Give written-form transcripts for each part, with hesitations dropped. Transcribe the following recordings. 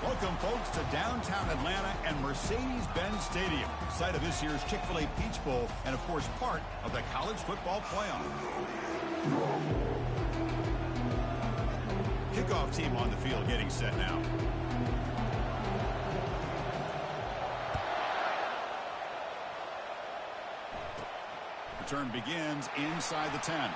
Welcome, folks, to downtown Atlanta and Mercedes-Benz Stadium, site of this year's Chick-fil-A Peach Bowl and, of course, part of the college football playoff. Kickoff team on the field getting set now. Return begins inside the 10.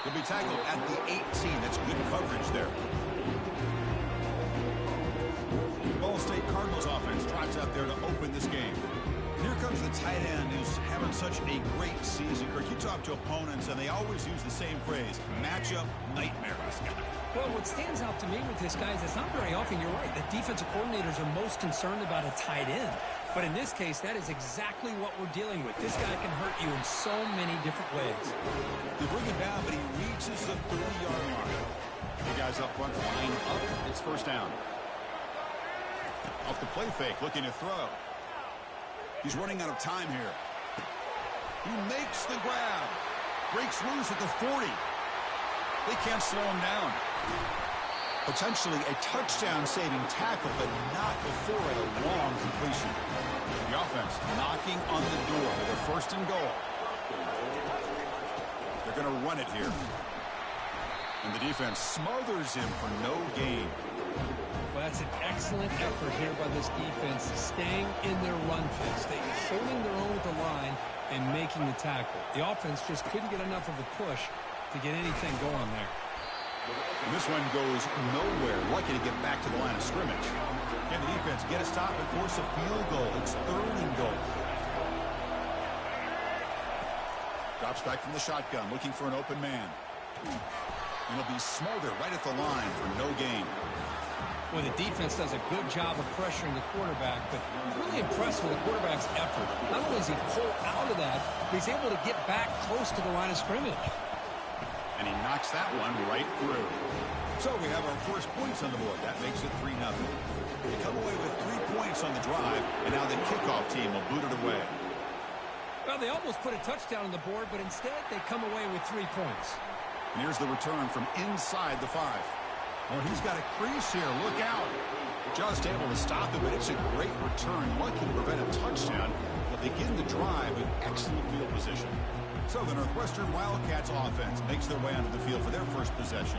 He'll be tackled at the 18. That's good coverage there. Ball State Cardinals offense drives out there to open this game. And here comes the tight end who's having such a great season. Kirk, you talk to opponents, and they always use the same phrase, matchup nightmare. Well, what stands out to me with this guy is it's not very often, you're right, that defensive coordinators are most concerned about a tight end. But in this case, that is exactly what we're dealing with. This guy can hurt you in so many different ways. They bring him down, but he reaches the 30-yard line. The guys up front line up. It's first down. Off the play fake, looking to throw. He's running out of time here. He makes the grab. Breaks loose at the 40. They can't slow him down. Potentially a touchdown-saving tackle, but not before a long completion. The offense knocking on the door with a first and goal. They're going to run it here. And the defense smothers him for no gain. Well, that's an excellent effort here by this defense, staying in their run fix. They're holding their own with the line and making the tackle. The offense just couldn't get enough of a push to get anything going there. And this one goes nowhere. Lucky to get back to the line of scrimmage. Can the defense get a stop and force a field goal? It's third and goal. Drops back from the shotgun, looking for an open man. And he'll be smothered right at the line for no gain. Well, the defense does a good job of pressuring the quarterback, but I'm really impressed with the quarterback's effort. Not only does he pull out of that, but he's able to get back close to the line of scrimmage. And he knocks that one right through. So we have our first points on the board. That makes it 3-0. They come away with 3 points on the drive, and now the kickoff team will boot it away. Well, they almost put a touchdown on the board, but instead they come away with 3 points. And here's the return from inside the 5. Well, he's got a crease here. Look out. Just able to stop it, but it's a great return. Lucky to prevent a touchdown. They'll begin the drive with excellent field position. So the Northwestern Wildcats offense makes their way onto the field for their first possession.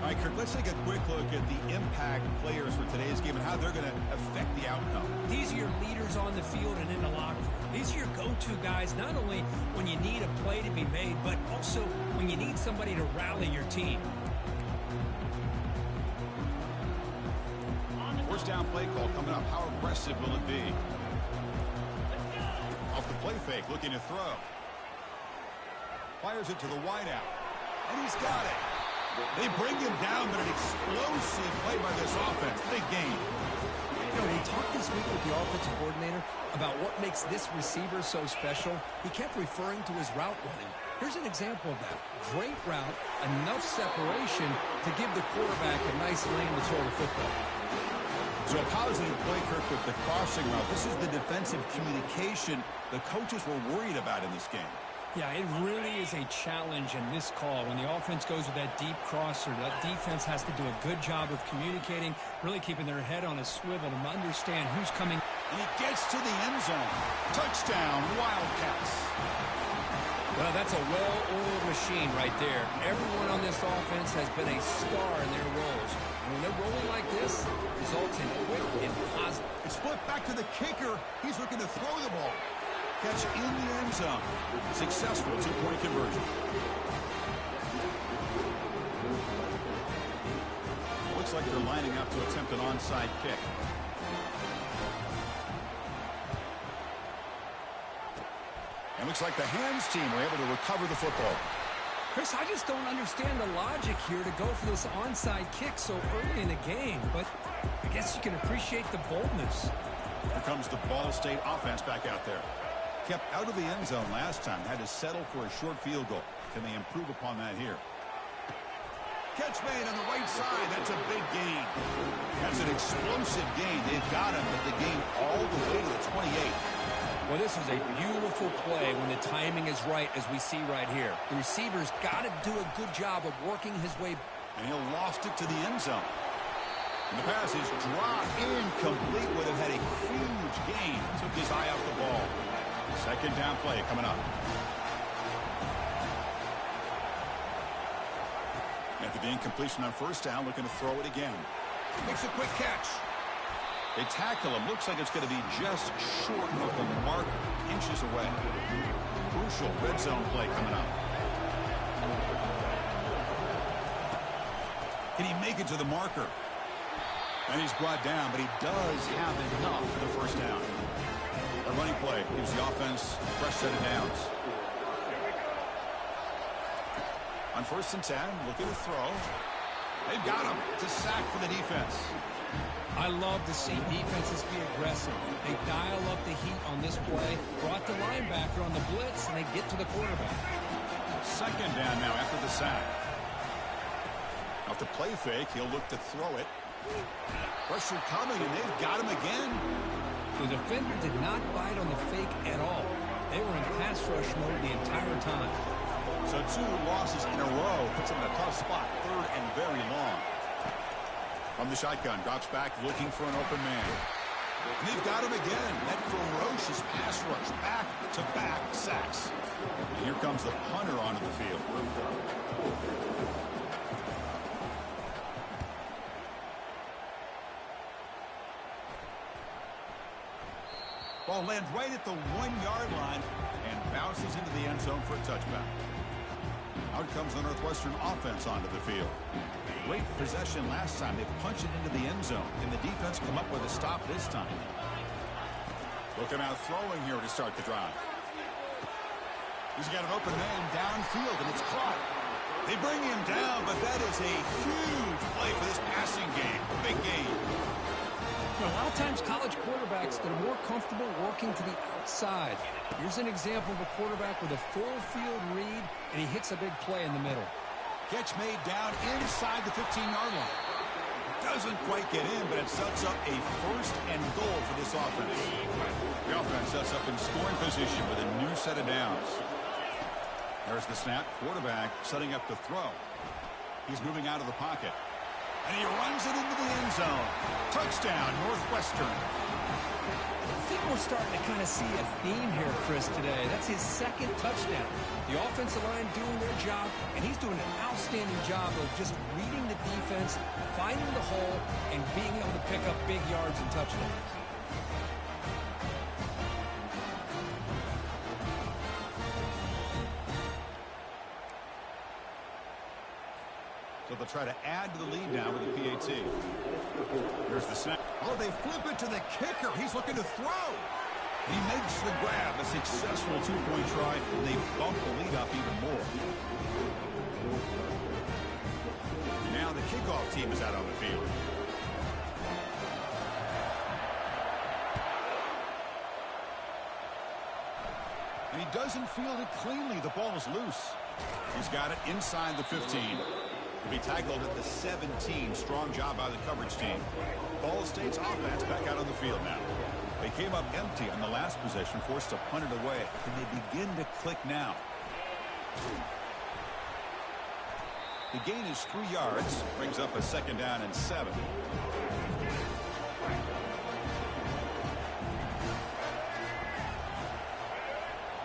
All right, Kirk, let's take a quick look at the impact players for today's game and how they're going to affect the outcome. These are your leaders on the field and in the locker room. These are your go-to guys, not only when you need a play to be made, but also when you need somebody to rally your team. First down play call coming up. How aggressive will it be? Off the play fake, looking to throw. Fires it to the wideout. And he's got it. They bring him down, but an explosive play by this offense. Big game. You know, we talked this week with the offensive coordinator about what makes this receiver so special. He kept referring to his route running. Here's an example of that. Great route, enough separation to give the quarterback a nice lane to throw the football. So a positive play, Kirk, with the crossing route. This is the defensive communication the coaches were worried about in this game. Yeah, it really is a challenge in this call. When the offense goes with that deep crosser, that defense has to do a good job of communicating, really keeping their head on a swivel to understand who's coming. And he gets to the end zone. Touchdown, Wildcats. Well, that's a well-oiled machine right there. Everyone on this offense has been a star in their roles. And when they're rolling like this, results in quick and positive. It's flipped back to the kicker. He's looking to throw the ball. Catch in the end zone. Successful 2-point conversion. Looks like they're lining up to attempt an onside kick. And looks like the hands team were able to recover the football. Chris, I just don't understand the logic here to go for this onside kick so early in the game, but I guess you can appreciate the boldness. Here comes the Ball State offense back out there. Kept out of the end zone last time. Had to settle for a short field goal. Can they improve upon that here? Catch made on the right side. That's a big gain. That's an explosive gain. They've got him, but the gain all the way to the 28. Well, this is a beautiful play when the timing is right, as we see right here. The receiver's got to do a good job of working his way. And he'll loft it to the end zone. And the pass is dropped incomplete. Would have had a huge gain. Took his eye off the ball. Second down play coming up. After the incompletion on first down, looking to throw it again. Makes a quick catch. They tackle him. Looks like it's going to be just short of the mark, inches away. Crucial red zone play coming up. Can he make it to the marker? And he's brought down, but he does have enough for the first down. A running play gives the offense a fresh set of downs. On 1st and 10, looking to throw. They've got him. It's a sack for the defense. I love to see defenses be aggressive. They dial up the heat on this play, brought the linebacker on the blitz, and they get to the quarterback. Second down now after the sack. Off the play fake, he'll look to throw it. Pressure coming, and they've got him again. The defender did not bite on the fake at all. They were in pass rush mode the entire time. So 2 losses in a row puts him in a tough spot. 3rd and very long. From the shotgun, drops back looking for an open man. And they've got him again. That ferocious pass rush. Back-to-back sacks. And here comes the punter onto the field. Ball lands right at the 1-yard line and bounces into the end zone for a touchback. Out comes the Northwestern offense onto the field. Great possession last time. They punch it into the end zone. Can the defense come up with a stop this time? Looking out throwing here to start the drive. He's got an open man downfield, and it's caught. They bring him down, but that is a huge play for this passing game. Big game. A lot of times college quarterbacks that are more comfortable working to the outside. Here's an example of a quarterback with a full field read, and he hits a big play in the middle. Catch made down inside the 15-yard line. Doesn't quite get in, but it sets up a 1st and goal for this offense. The offense sets up in scoring position with a new set of downs. There's the snap. Quarterback setting up the throw. He's moving out of the pocket. And he runs it into the end zone. Touchdown, Northwestern. I think we're starting to kind of see a theme here, Chris, today. That's his 2nd touchdown. The offensive line doing their job, and he's doing an outstanding job of just reading the defense, finding the hole, and being able to pick up big yards and touchdowns. So they'll try to add to the lead now with the PAT. Here's the snap. Oh, they flip it to the kicker. He's looking to throw. He makes the grab. A successful 2-point try. And they bump the lead up even more. Now the kickoff team is out on the field. And he doesn't field it cleanly. The ball is loose. He's got it inside the 15. Will be tackled at the 17. Strong job by the coverage team. Ball State's offense back out on the field now. They came up empty on the last possession, forced to punt it away. Can they begin to click now? The gain is 3 yards. Brings up a 2nd down and 7.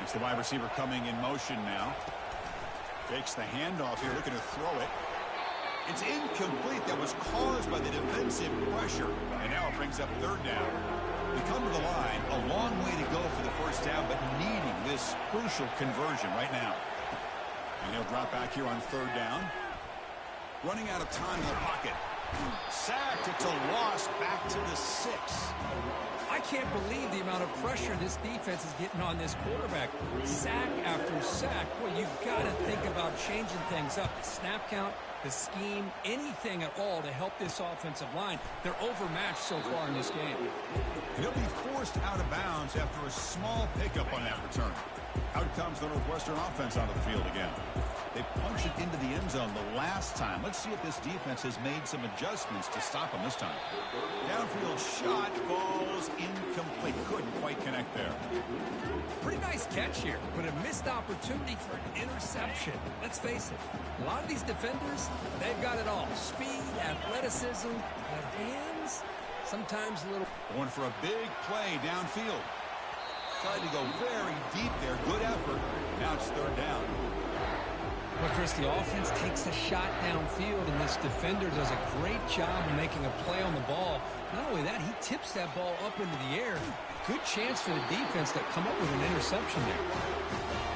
It's the wide receiver coming in motion now. Takes the handoff here, looking to throw it. It's incomplete. That was caused by the defensive pressure. And now it brings up 3rd down. They come to the line. A long way to go for the first down, but needing this crucial conversion right now. And he'll drop back here on 3rd down. Running out of time in the pocket. Sacked. It's a loss back to the 6. I can't believe the amount of pressure this defense is getting on this quarterback. Sack after sack. Well, you've got to think about changing things up. The snap count, the scheme, anything at all to help this offensive line. They're overmatched so far in this game. He'll be forced out of bounds after a small pickup on that return. Out comes the Northwestern offense onto the field again. They punched it into the end zone the last time. Let's see if this defense has made some adjustments to stop them this time. Downfield shot falls incomplete. Couldn't quite connect there. Pretty nice catch here, but a missed opportunity for an interception. Let's face it, a lot of these defenders, they've got it all. Speed, athleticism, but hands, sometimes a little. Going for a big play downfield. Tried to go very deep there. Good effort. Now it's third down. Well, Chris, the offense takes a shot downfield, and this defender does a great job of making a play on the ball. Not only that, he tips that ball up into the air. Good chance for the defense to come up with an interception there.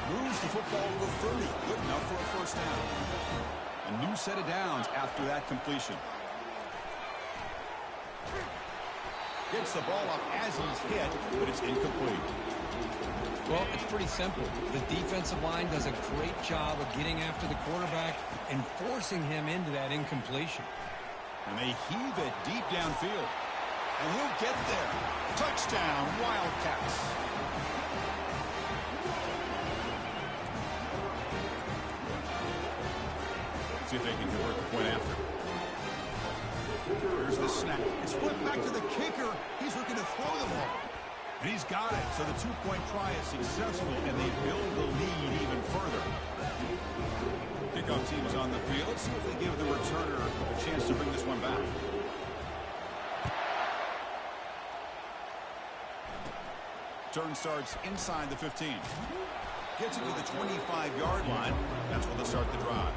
Moves the football to the 30. Good enough for a first down. A new set of downs after that completion. Gets the ball up as he's hit, but it's incomplete. Well, it's pretty simple. The defensive line does a great job of getting after the quarterback and forcing him into that incompletion. And they heave it deep downfield. And he'll get there. Touchdown, Wildcats. See if they can convert the point after. Here's the snap. It's flipped back to the kicker. He's looking to throw the ball. And he's got it. So the two-point try is successful, and they build the lead even further. Kickoff team is on the field. Let's see if they give the returner a chance to bring this one back. Turn starts inside the 15. Gets it to the 25-yard line. That's where they'll start the drive.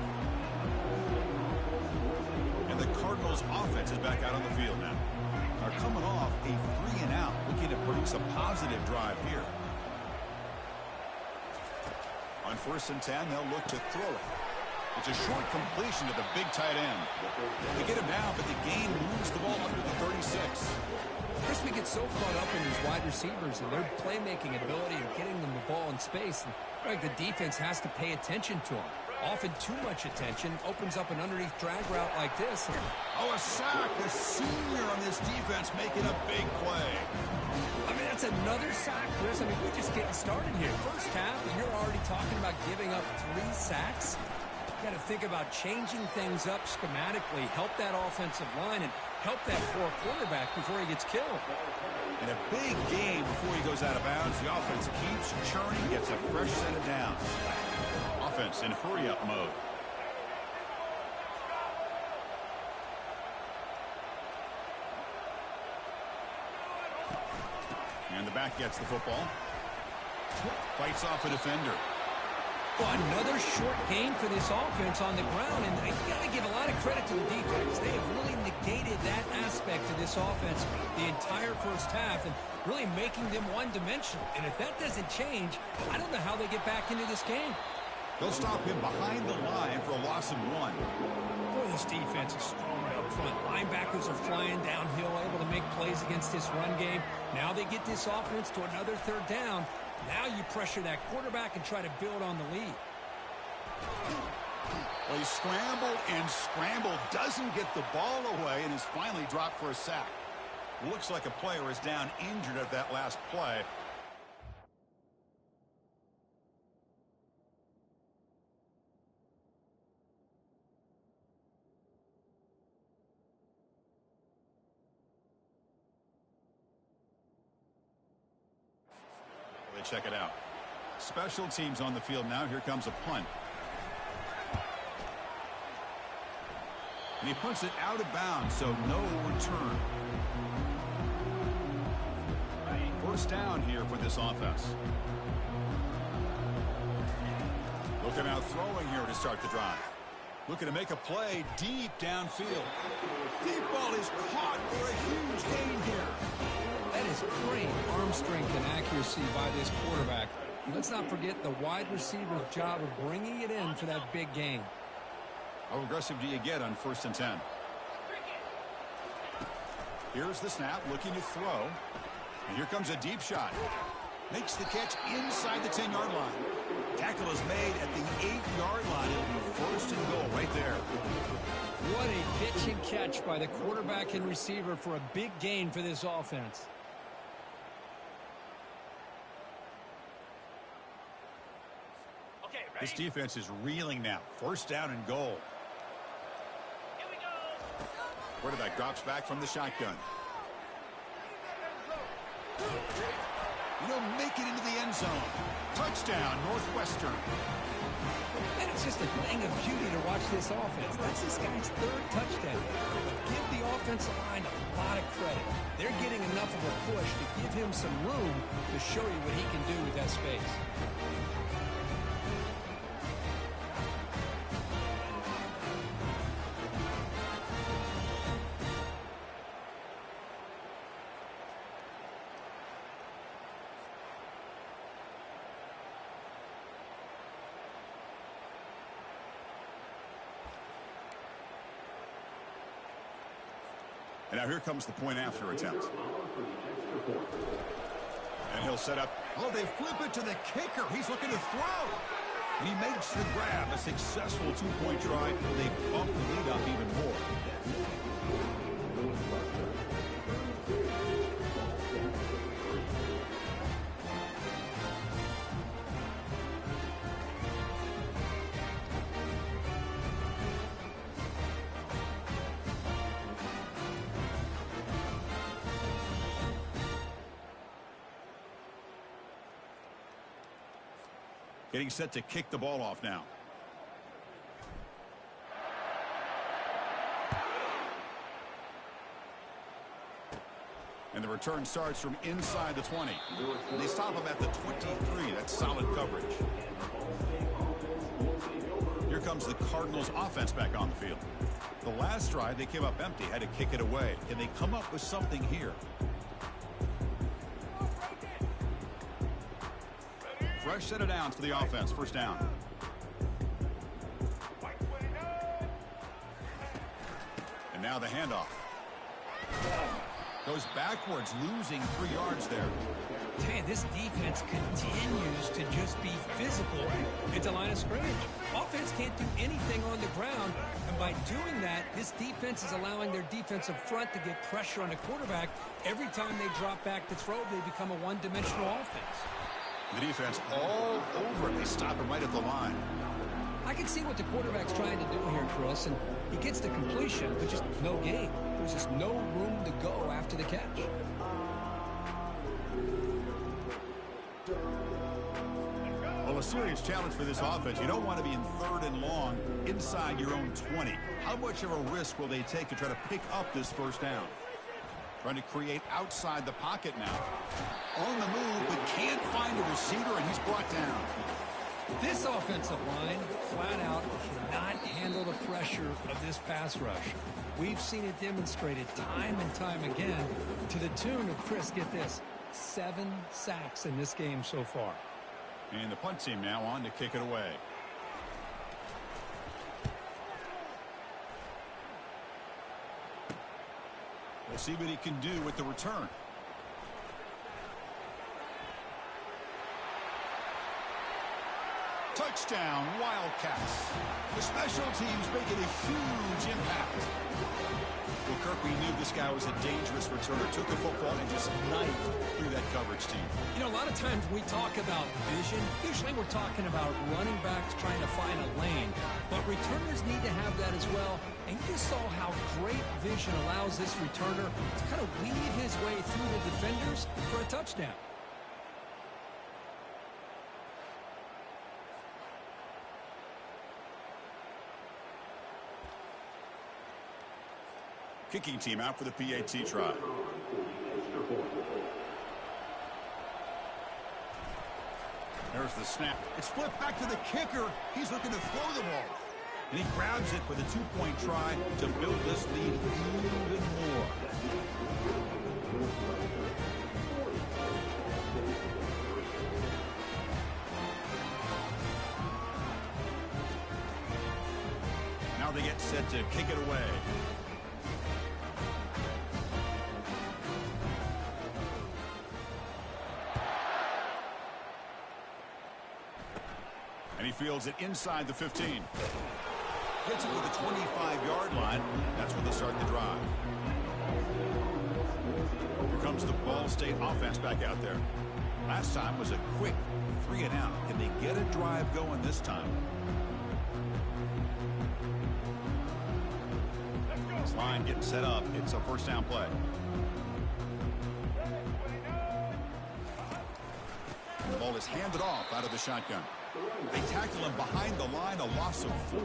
And the Cardinals' offense is back out on the field now. Are coming off a 3-and-out, looking to produce a positive drive here. On 1st and 10, they'll look to throw it. It's a short completion to the big tight end. They get him down, but the gain moves the ball under the 36. Chris, we get so caught up in these wide receivers and their playmaking ability and getting them the ball in space. And, like, the defense has to pay attention to them. Often too much attention opens up an underneath drag route like this. Oh, a sack. The senior on this defense making a big play. I mean, that's another sack, Chris. I mean, we're just getting started here. First half, and you're already talking about giving up 3 sacks. You got to think about changing things up schematically, help that offensive line, and help that poor quarterback before he gets killed. And a big game before he goes out of bounds. The offense keeps churning, gets a fresh set of downs. Offense in hurry-up mode. And the back gets the football. Fights off a defender. Well, another short gain for this offense on the ground, and you got to give a lot of credit to the defense. They have really negated that aspect of this offense the entire first half and really making them one-dimensional. And if that doesn't change, I don't know how they get back into this game. They'll stop him behind the line for a loss of 1. Boy, this defense is strong up front. Linebackers are flying downhill, able to make plays against this run game. Now they get this offense to another third down. Now you pressure that quarterback and try to build on the lead. Well, he scrambled and scrambled, doesn't get the ball away, and is finally dropped for a sack. Looks like a player is down injured at that last play. They check it out. Special teams on the field now. Here comes a punt. And he punts it out of bounds, so no return. First down here for this offense. Looking out throwing here to start the drive. Looking to make a play deep downfield. Deep ball is caught for a huge gain here. That is great arm strength and accuracy by this quarterback. And let's not forget the wide receiver's job of bringing it in for that big gain. How aggressive do you get on 1st and 10? Here's the snap, looking to throw. And here comes a deep shot. Makes the catch inside the 10-yard line. Tackle is made at the 8-yard line. It'll be 1st and goal right there. What a pitch and catch by the quarterback and receiver for a big gain for this offense. Okay, This defense is reeling now. First down and goal. Quarterback drops back from the shotgun. He'll make it into the end zone. Touchdown, Northwestern. And it's just a thing of beauty to watch this offense. That's this guy's third touchdown. But give the offensive line a lot of credit. They're getting enough of a push to give him some room to show you what he can do with that space. And now here comes the point after attempt. And he'll set up. Oh, they flip it to the kicker. He's looking to throw. And he makes the grab. A successful two-point try. They bump the lead up even more. Getting set to kick the ball off now. And the return starts from inside the 20. And they stop him at the 23. That's solid coverage. Here comes the Cardinals offense back on the field. The last drive they came up empty, had to kick it away. Can they come up with something here? Fresh set of downs for the offense. First down. And now the handoff. Goes backwards, losing 3 yards there. Man, this defense continues to just be physical at the line of scrimmage. Offense can't do anything on the ground, and by doing that, this defense is allowing their defensive front to get pressure on the quarterback. Every time they drop back to throw, they become a one-dimensional offense. The defense all over him. They stop him right at the line. I can see what the quarterback's trying to do here, Chris, and he gets the completion, but just no gain. There's just no room to go after the catch. Well, a serious challenge for this offense. You don't want to be in 3rd and long inside your own 20. How much of a risk will they take to try to pick up this first down? Trying to create outside the pocket now. On the move, but can't find a receiver, and he's brought down. This offensive line, flat out, cannot handle the pressure of this pass rush. We've seen it demonstrated time and time again to the tune of, Chris, get this, 7 sacks in this game so far. And the punt team now on to kick it away. We'll see what he can do with the return. Touchdown, Wildcats. The special teams making a huge impact. Well, Kirk, we knew this guy was a dangerous returner. Took the football and just knifed through that coverage team. You know, a lot of times when we talk about vision, usually we're talking about running backs trying to find a lane. But returners need to have that as well. And you just saw how great vision allows this returner to kind of weave his way through the defenders for a touchdown. Kicking team out for the PAT try. There's the snap. It's flipped back to the kicker. He's looking to throw the ball. And he grabs it with a 2-point try to build this lead even more. Now they get set to kick it away. And he fields it inside the 15. Gets it to the 25-yard line. That's where they start the drive. Here comes the Ball State offense back out there. Last time was a quick 3 and out. Can they get a drive going this time? This line getting set up. It's a first down play. The ball is handed off out of the shotgun. They tackle him behind the line, a loss of 4.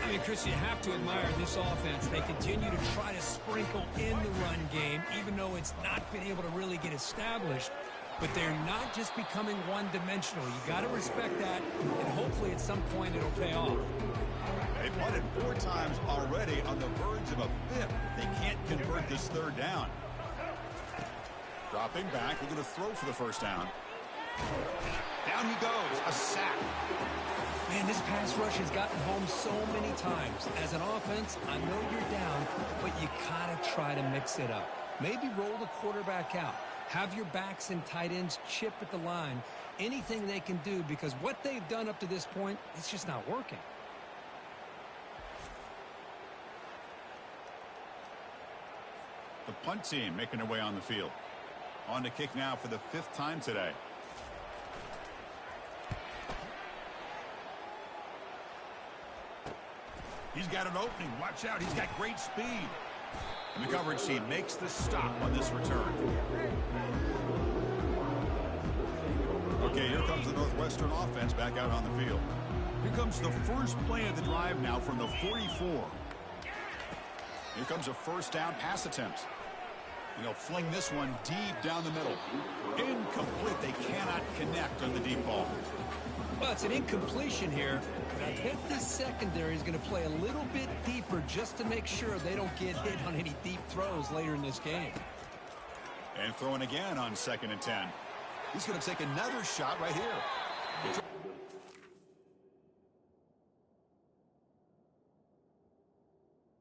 I mean, Chris, you have to admire this offense. They continue to try to sprinkle in the run game, even though it's not been able to really get established. But they're not just becoming one-dimensional. You got to respect that, and hopefully at some point it'll pay off. They punted 4 times already, on the verge of a 5th. They can't convert this 3rd down. Dropping back, they're going to throw for the first down. Down he goes, a sack. Man, this pass rush has gotten home so many times. As an offense, I know you're down, but you gotta try to mix it up. Maybe roll the quarterback out. Have your backs and tight ends chip at the line. Anything they can do, because what they've done up to this point, it's just not working. The punt team making their way on the field. On to kick now for the 5th time today. He's got an opening. Watch out. He's got great speed. And the coverage team makes the stop on this return. Okay, here comes the Northwestern offense back out on the field. Here comes the first play of the drive now from the 44. Here comes a first down pass attempt. And he'll fling this one deep down the middle. Incomplete. They cannot connect on the deep ball. Well, it's an incompletion here, but I bet this secondary is going to play a little bit deeper just to make sure they don't get hit on any deep throws later in this game. And throwing again on 2nd and 10. He's going to take another shot right here.